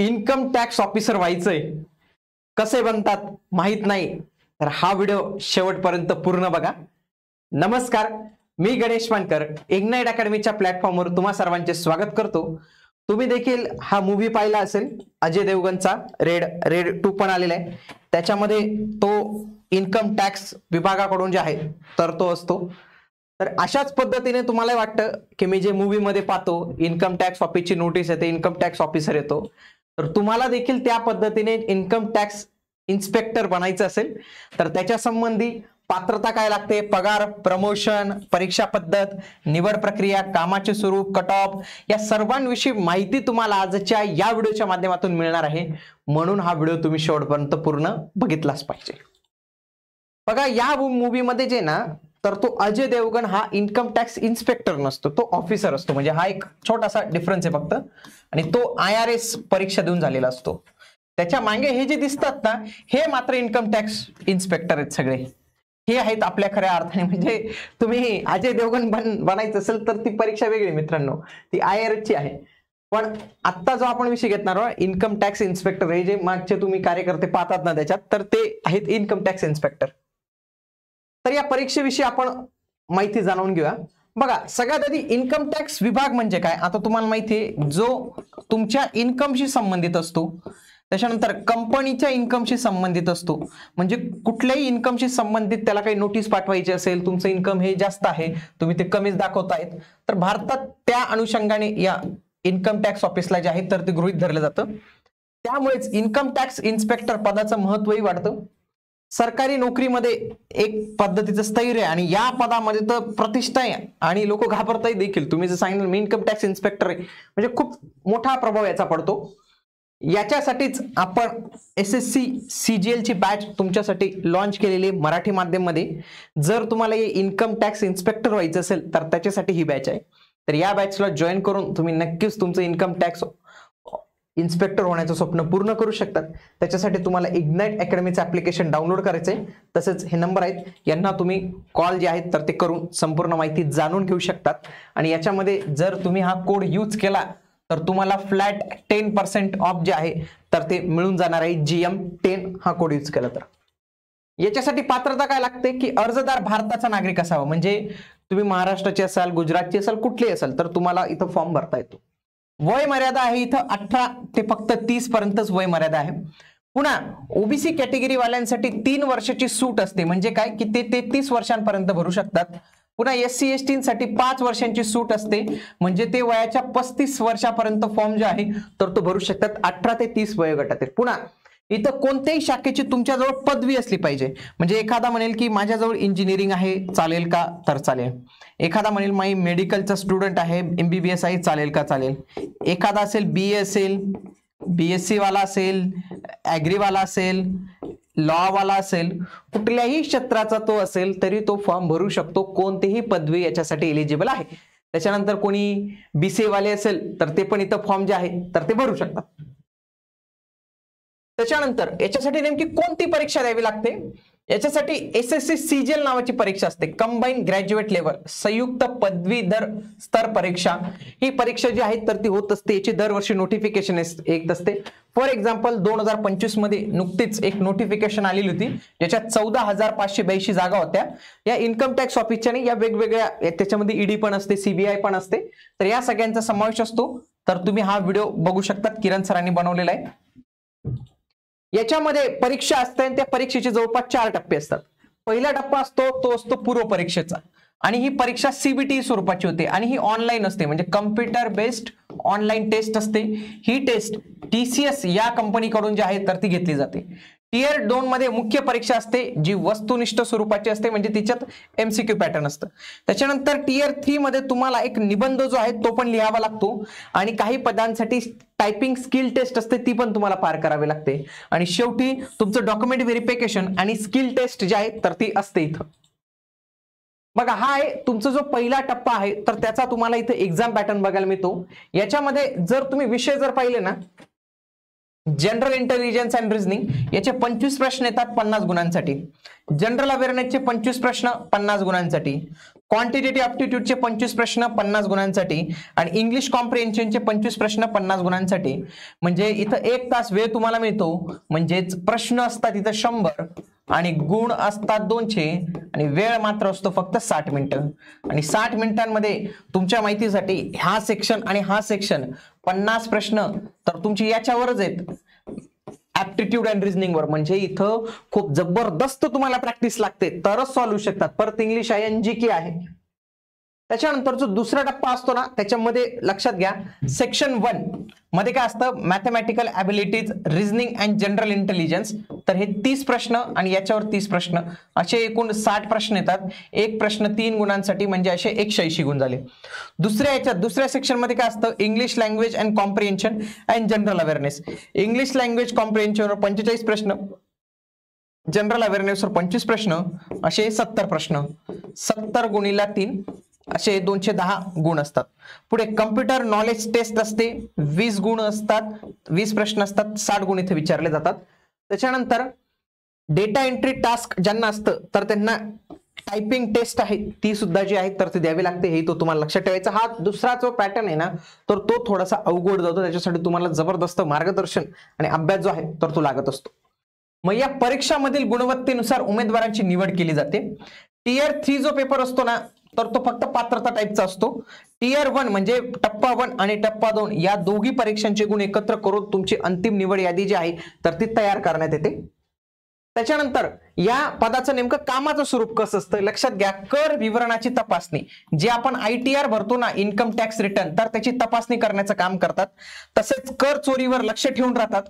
Income tax officer व्हायचंय, कसे बनतात माहित नाही तर हा व्हिडिओ शेवटपर्यंत पूर्ण बघा. नमस्कार, मी गणेश मानकर इग्नाइट अकॅडमीच्या प्लॅटफॉर्मवर तुम्हा सर्वांचे स्वागत करतो. तुम्ही देखील हा मूवी पाहिला असेल अजय देवगणचा रेड 2 पण आलेला आहे. त्याच्यामध्ये तो इन्कम टॅक्स विभागाकडून जे आहे तर तो असतो. तर अशाच पद्धतीने तुम्हाला वाटतं की मी जे मूवी मध्ये पाहतो इन्कम टॅक्स ऑफिसची नोटीस येते, इन्कम टॅक्स ऑफिसर येतो, तर तुम्हाला देखील त्या पद्धतीने इन्कम टॅक्स इन्स्पेक्टर बनायचं असेल तर त्याच्या संबंधी पात्रता काय लागते, पगार, प्रमोशन, परीक्षा पद्धत, निवड प्रक्रिया, कामाचे स्वरूप, कट ऑफ या सर्वांविषयी माहिती तुम्हाला आजच्या या व्हिडिओच्या माध्यमातून मिळणार आहे. म्हणून हा व्हिडिओ तुम्ही शेवटपर्यंत पूर्ण बघितलाच पाहिजे. बघा, या मूवी मध्ये जे ना तर तो अजय देवगण हा इन्कम टॅक्स इन्स्पेक्टर नसतो, तो ऑफिसर असतो. म्हणजे हा एक छोटासा डिफरन्स आहे फक्त. आणि तो IRS परीक्षा देऊन झालेला असतो. त्याच्या मागे हे जे दिसतात ना हे मात्र इन्कम टॅक्स इन्स्पेक्टर आहेत सगळे. हे आहेत आपल्या खऱ्या अर्थाने. म्हणजे तुम्ही अजय देवगण बनायचं असेल तर ती परीक्षा वेगळी मित्रांनो, ती IRS ची आहे. पण आता जो आपण विषय घेतणार आहोत इन्कम टॅक्स इन्स्पेक्टर, हे जे मागचे तुम्ही कार्यकर्ते पाहतात ना त्याच्यात, तर ते आहेत इन्कम टॅक्स इन्स्पेक्टर. तर या परीक्षेविषयी आपण माहिती जाणून घेऊया. बघा, सगळ्यात आधी इन्कम टॅक्स विभाग म्हणजे काय आता तुम्हाला माहिती आहे, जो तुमच्या इन्कमशी संबंधित असतो. त्याच्यानंतर कंपनीच्या इन्कमशी संबंधित असतो. म्हणजे कुठल्याही इन्कमशी संबंधित त्याला काही नोटीस पाठवायची असेल, तुमचं इन्कम हे जास्त आहे, तुम्ही ते कमीच दाखवतायत, तर भारतात त्या अनुषंगाने या इन्कम टॅक्स ऑफिसला जे आहे तर ते गृहीत धरलं जातं. त्यामुळेच इन्कम टॅक्स इन्स्पेक्टर पदाचं महत्वही वाढतं. सरकारी नोकरीमध्ये एक पद्धतीचं स्थैर्य आहे आणि या पदामध्ये तर प्रतिष्ठा आहे आणि लोक घाबरताही देखील. तुम्ही जर सांगितलं मी इन्कम टॅक्स इन्स्पेक्टर आहे म्हणजे खूप मोठा प्रभाव याचा पडतो. याच्यासाठीच आपण SSC CGL ची बॅच तुमच्यासाठी लॉन्च केलेली आहे मराठी माध्यममध्ये. जर तुम्हाला हे इन्कम टॅक्स इन्स्पेक्टर व्हायचं असेल तर त्याच्यासाठी ही बॅच आहे. तर या बॅचला जॉईन करून तुम्ही नक्कीच तुमचं इन्कम टॅक्स इन्स्पेक्टर होण्याचं स्वप्न पूर्ण करू शकतात. त्याच्यासाठी तुम्हाला इग्नाइट अकॅडमीचं ऍप्लिकेशन डाउनलोड करायचंय. तसेच हे नंबर आहेत, यांना तुम्ही कॉल जे आहेत तर ते करून संपूर्ण माहिती जाणून घेऊ शकतात. आणि याच्यामध्ये जर तुम्ही हा कोड यूज केला तर तुम्हाला फ्लॅट 10% ऑफ जे आहे तर ते मिळून जाणार आहे. GM10 हा कोड यूज केला तर. याच्यासाठी पात्रता काय लागते की अर्जदार भारताचा नागरिक असावा. म्हणजे तुम्ही महाराष्ट्राचे असाल, गुजरातचे असाल, कुठलेही असाल तर तुम्हाला इथं फॉर्म भरता येतो. वय मर्यादा आहे इथं 18 ते फक्त 30 पर्यंतच वय मर्यादा आहे. पुन्हा OBC कॅटेगरी वाल्यांसाठी 3 वर्षाची सूट असते. म्हणजे काय की ते 33 वर्षांपर्यंत भरू शकतात. पुन्हा SC ST साठी 5 वर्षांची सूट असते. म्हणजे ते वयाच्या 35 वर्षापर्यंत फॉर्म जे आहे तर तो भरू शकतात 18 ते 30 वयोगटातील. पुन्हा इथं कोणत्याही शाखेची तुमच्याजवळ पदवी असली पाहिजे. म्हणजे एखादा म्हणेल की माझ्याजवळ इंजिनिअरिंग आहे, चालेल का तर चालेल. एखादा म्हणेल मी मेडिकलचा स्टुडंट आहे, MBBS आहे, चालेल का चालेल. एखादा असेल BA असेल, BSc वाला असेल, ऍग्री वाला असेल, लॉ वाला असेल, कुठल्याही क्षेत्राचा तो असेल तरी तो फॉर्म भरू शकतो. कोणतीही पदवी याच्यासाठी एलिजिबल आहे. त्याच्यानंतर कोणी BCA वाले असेल तर ते पण इथं फॉर्म जे आहे तर ते भरू शकतात. त्याच्यानंतर याच्यासाठी नेमकी कोणती परीक्षा द्यावी लागते, याच्यासाठी SSC CGL नावाची परीक्षा असते, कंबाईन ग्रॅज्युएट लेवल, संयुक्त पदवीधर स्तर परीक्षा. ही परीक्षा जी आहे तर ती होत असते. याची दरवर्षी नोटिफिकेशन येत असते. फॉर एक्झाम्पल 2025 मध्ये नुकतीच एक नोटिफिकेशन आलेली होती ज्याच्यात 14,582 जागा होत्या. या इन्कम टॅक्स ऑफिसच्या या वेगवेगळ्या, त्याच्यामध्ये ED पण असते, CBI पण असते. तर या सगळ्यांचा समावेश असतो. तर तुम्ही हा व्हिडिओ बघू शकतात, किरण सरांनी बनवलेला आहे. याच्यामध्ये परीक्षा असते आणि त्या परीक्षेचे जवळपास 4 टप्पे असतात. पहिला टप्पा असतो तो असतो पूर्व परीक्षेचा आणि ही परीक्षा CBT स्वरूपाची होते आणि ही ऑनलाईन असते. म्हणजे कम्प्युटर बेस्ड ऑनलाईन टेस्ट असते. ही टेस्ट TCS या कंपनीकडून जी आहे तर ती घेतली जाते. Tier 2 मध्ये मुख्य परीक्षा असते जी वस्तुनिष्ठ स्वरूपाची असते. म्हणजे तिच्यात MCQ पॅटर्न असतं. त्याच्यानंतर Tier 3 मध्ये तुम्हाला एक निबंध जो आहे तो पण लिहावा लागतो आणि काही पदांसाठी टायपिंग स्किल टेस्ट असते, ती पण तुम्हाला पार करावी लागते. आणि शेवटी तुमचं डॉक्युमेंट व्हेरिफिकेशन आणि स्किल टेस्ट जे आहे तर ती असते इथं. बघा, हा आहे तुमचा जो पहिला टप्पा आहे तर त्याचा तुम्हाला इथे एक्झाम पॅटर्न बघायला मिळतो. याच्यामध्ये जर तुम्ही विषय जर पाहिले ना, जनरल इंटेलिजन्स अँड रिझनिंग याचे 25 प्रश्न येतात 50 गुणांसाठी. जनरल अवेअरनेसचे 25 प्रश्न 50 गुणांसाठी. क्वांटिटेटिव्ह ॲप्टिट्यूडचे 25 प्रश्न 50 गुणांसाठी आणि इंग्लिश कॉम्प्रिहेन्शनचे 25 प्रश्न 50 गुणांसाठी. म्हणजे इथं 1 तास वेळ तुम्हाला मिळतो. म्हणजेच प्रश्न असतात इथं 100 आणि गुण असतात 200 आणि वेळ मात्र असतो फक्त 60 मिनिटं. आणि 60 मिनिटांमध्ये तुमच्या माहितीसाठी हा सेक्शन आणि हा सेक्शन 50 प्रश्न तर तुमची याच्यावरच आहेत, ऍप्टिट्यूड अँड रिझनिंग वर. म्हणजे इथं खूप जबरदस्त तुम्हाला प्रॅक्टिस लागते तरच सॉल्व्ह होऊ शकतात. परत इंग्लिश आहे, NGK आहे. त्याच्यानंतर जो दुसरा टप्पा असतो ना, त्याच्यामध्ये लक्षात घ्या, सेक्शन 1 मध्ये काय असतं, mathematical abilities, reasoning and general intelligence. तर हे 30 प्रश्न आणि याच्यावर 30 प्रश्न असे एकूण 60 प्रश्न येतात. एक प्रश्न 3 गुणांसाठी, म्हणजे असे 180 गुण झाले. दुसऱ्या सेक्शन मध्ये काय असतं, English language and comprehension and general awareness. English language कॉम्प्रिहेन्शनवर 45 प्रश्न, जनरल अवेअरनेसवर 25 प्रश्न, असे 70 प्रश्न. 70 गुणिला 3 असे 210 गुण असतात. पुढे कम्प्युटर नॉलेज टेस्ट असते, 20 गुण असतात, 20 प्रश्न असतात, 60 गुण इथे विचारले जातात. त्याच्यानंतर डेटा एंट्री टास्क ज्यांना असतं तर त्यांना टायपिंग टेस्ट आहे ती सुद्धा जी आहे तर ती द्यावी लागते. हे तो तुम्हाला लक्षात ठेवायचा. हा दुसरा जो पॅटर्न आहे ना, तर तो थोडासा अवघड जातो. त्याच्यासाठी तुम्हाला जबरदस्त मार्गदर्शन आणि अभ्यास जो आहे तर तो लागत असतो. मग या परीक्षामधील गुणवत्तेनुसार उमेदवारांची निवड केली जाते. टियर 3 जो पेपर असतो ना, तर तो फक्त पात्रता टाईपचा असतो. टियर 1 म्हणजे टप्पा 1 आणि टप्पा 2 या दोघी परीक्षांचे गुण एकत्र करून तुमची अंतिम निवड यादी जी आहे तर ती तयार करण्यात येते. त्याच्यानंतर या पदाचं नेमकं कामाचं स्वरूप कसं असतं लक्षात घ्या. कर विवरणाची तपासणी, जे आपण ITR भरतो ना, इन्कम टॅक्स रिटर्न, तर त्याची तपासणी करण्याचं काम करतात. तसेच कर चोरीवर लक्ष ठेवून राहतात.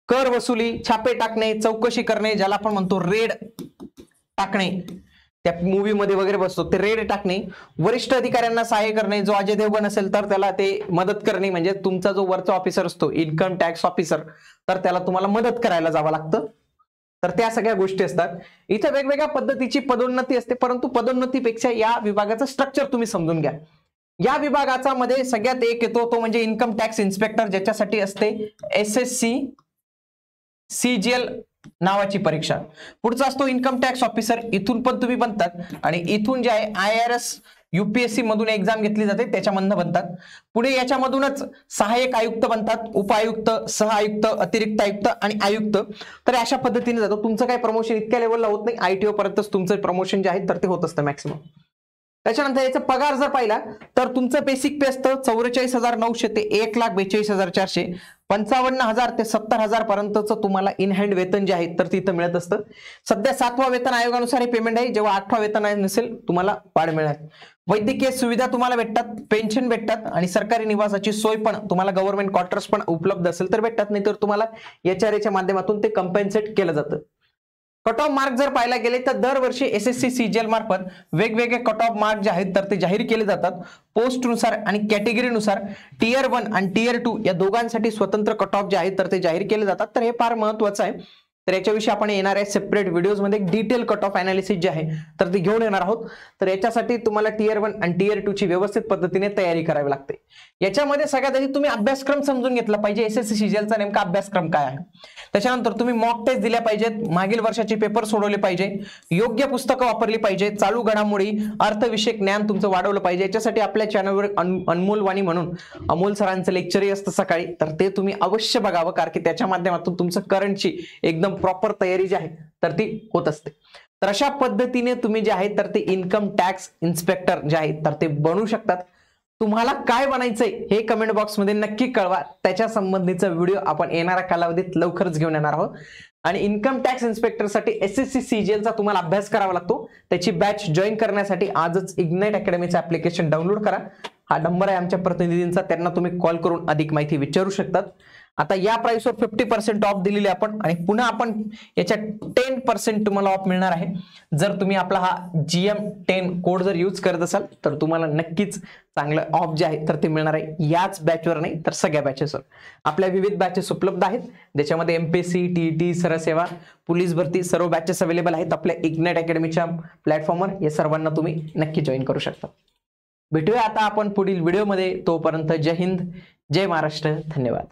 कर वसुली, छापे टाकणे, चौकशी करणे, ज्याला आपण म्हणतो रेड टाकणे, त्या मूवी मध्ये वगैरे बसतो ते रेड टाकणे. वरिष्ठ अधिकाऱ्यांना सहाय्य करणे, जो अजय देवगण असेल तर त्याला ते मदत करणे. म्हणजे तुमचा जो वरचा ऑफिसर असतो, इन्कम टॅक्स ऑफिसर, तर त्याला तुम्हाला मदत करायला जावं लागतं. तर त्या सगळ्या गोष्टी असतात. इथे वेगवेगळ्या पद्धतीची पदोन्नती असते, परंतु पदोन्नतीपेक्षा या विभागाचं स्ट्रक्चर तुम्ही समजून घ्या. या विभागाचा मध्ये सगळ्यात एक येतो तो म्हणजे इन्कम टॅक्स इन्स्पेक्टर, ज्याच्यासाठी असते SSC CGL नावाची परीक्षा. पुढचा असतो इन्कम टॅक्स ऑफिसर, इथून पण तुम्ही बनतात. आणि इथून जे आहे IRS UPSC मधून एक्झाम घेतली जाते, त्याच्यामधनं बनतात. पुढे याच्यामधूनच सहाय्यक आयुक्त बनतात, उपायुक्त, सहआयुक्त, अतिरिक्त आयुक्त आणि आयुक्त. तर अशा पद्धतीने जातो. तुमचं काही प्रमोशन इतक्या लेवलला होत नाही, ITO पर्यंतच तुमचं प्रमोशन जे आहे तर ते होत असतं मॅक्सिमम. त्याच्यानंतर याचा पगार जर पाहिला तर तुमचं बेसिक पे असतं 44,900 ते 1,42,400. 55,000 ते 70,000 पर्यंतचं तुम्हाला इन हँड वेतन जे आहे तर तिथं मिळत असतं. सध्या 7व्या वेतन आयोगानुसार हे पेमेंट आहे. जेव्हा 8व्या वेतन आयोग नसेल तुम्हाला वाढ मिळणार. वैद्यकीय सुविधा तुम्हाला भेटतात, पेन्शन भेटतात आणि सरकारी निवासाची सोय पण तुम्हाला, गव्हर्नमेंट क्वार्टर्स पण उपलब्ध असेल तर भेटतात, नाही तर तुम्हाला HRAच्या माध्यमातून ते कंपेन्सेट केलं जातं. कट ऑफ मार्क जर पाहायला गेले तर दरवर्षी SSC CGL मार्फत वेगवेगळे कट ऑफ मार्क जे आहेत तर ते जाहीर केले जातात. पोस्टनुसार आणि कॅटेगरीनुसार टियर 1 आणि टियर 2 या दोघांसाठी स्वतंत्र कट ऑफ जे आहेत तर ते जाहीर केले जातात. तर हे फार महत्त्वाचं आहे. तर याच्याविषयी आपण येणाऱ्या सेपरेट व्हिडिओजमध्ये एक डिटेल कट ऑफ अनालिसिस जे आहे तर ते घेऊन येणार आहोत. तर याच्यासाठी तुम्हाला टियर 1 आणि टियर 2 ची व्यवस्थित पद्धतीने तयारी करावी लागते. याच्यामध्ये सगळ्यात आधी तुम्ही अभ्यासक्रम समजून घेतला पाहिजे, SSC CGLचा नेमका अभ्यासक्रम काय आहे. त्याच्यानंतर तुम्ही मॉक टेस्ट दिल्या पाहिजेत, मागील वर्षाचे पेपर सोडवले पाहिजे, योग्य पुस्तकं वापरली पाहिजे, चालू घडामोडी, अर्थविषयक ज्ञान तुमचं वाढवलं पाहिजे. याच्यासाठी आपल्या चॅनलवर अनमोल वाणी म्हणून अमोल सरांचं लेक्चरही असतं सकाळी, तर ते तुम्ही अवश्य बघावं, कारण की त्याच्या माध्यमातून तुमचं करंटची एकदम प्रॉपर तयारी जी आहे तर ती होत असते. तर अशा पद्धतीने तुम्ही जे आहे तर ते इन्कम टॅक्स इन्स्पेक्टर जे आहे तर ते बनू शकतात. तुम्हाला काय बनायचंय हे कमेंट बॉक्स मध्ये नक्की कळवा. त्याच्या संबंधीचा व्हिडिओ आपण येणाऱ्या कालावधीत लवकरच घेऊन येणार आहोत. आणि इन्कम टॅक्स इन्स्पेक्टर साठी SSC CGLचा तुम्हाला अभ्यास करावा लागतो. त्याची बॅच जॉईन करण्यासाठी आजच इग्नाइट अकॅडमीचं ऍप्लिकेशन डाउनलोड करा. हा नंबर आहे आमच्या प्रतिनिधींचा, त्यांना तुम्ही कॉल करून अधिक माहिती विचारू शकतात. आता या प्राइसवर 50% ऑफ दिलेली आपण, आणि पुन्हा आपण याच्या 10% तुम्हाला ऑफ मिळणार आहे जर तुम्ही आपला हा GM10 कोड जर यूज करत असाल तर तुम्हाला नक्कीच चांगलं ऑफ जे आहे तर ते मिळणार आहे. याच बॅचवर नाही तर सगळ्या बॅचेसवर. आपल्या विविध बॅचेस उपलब्ध आहेत, ज्याच्यामध्ये MPSC, TET, सरसेवा, पोलीस भरती सर्व बॅचेस अवेलेबल आहेत आपल्या इग्नाइट अकॅडमीच्या प्लॅटफॉर्मवर. या सर्वांना तुम्ही नक्की जॉईन करू शकता. भेटूया आता आपण पुढील व्हिडिओमध्ये. तोपर्यंत जय हिंद, जय महाराष्ट्र, धन्यवाद.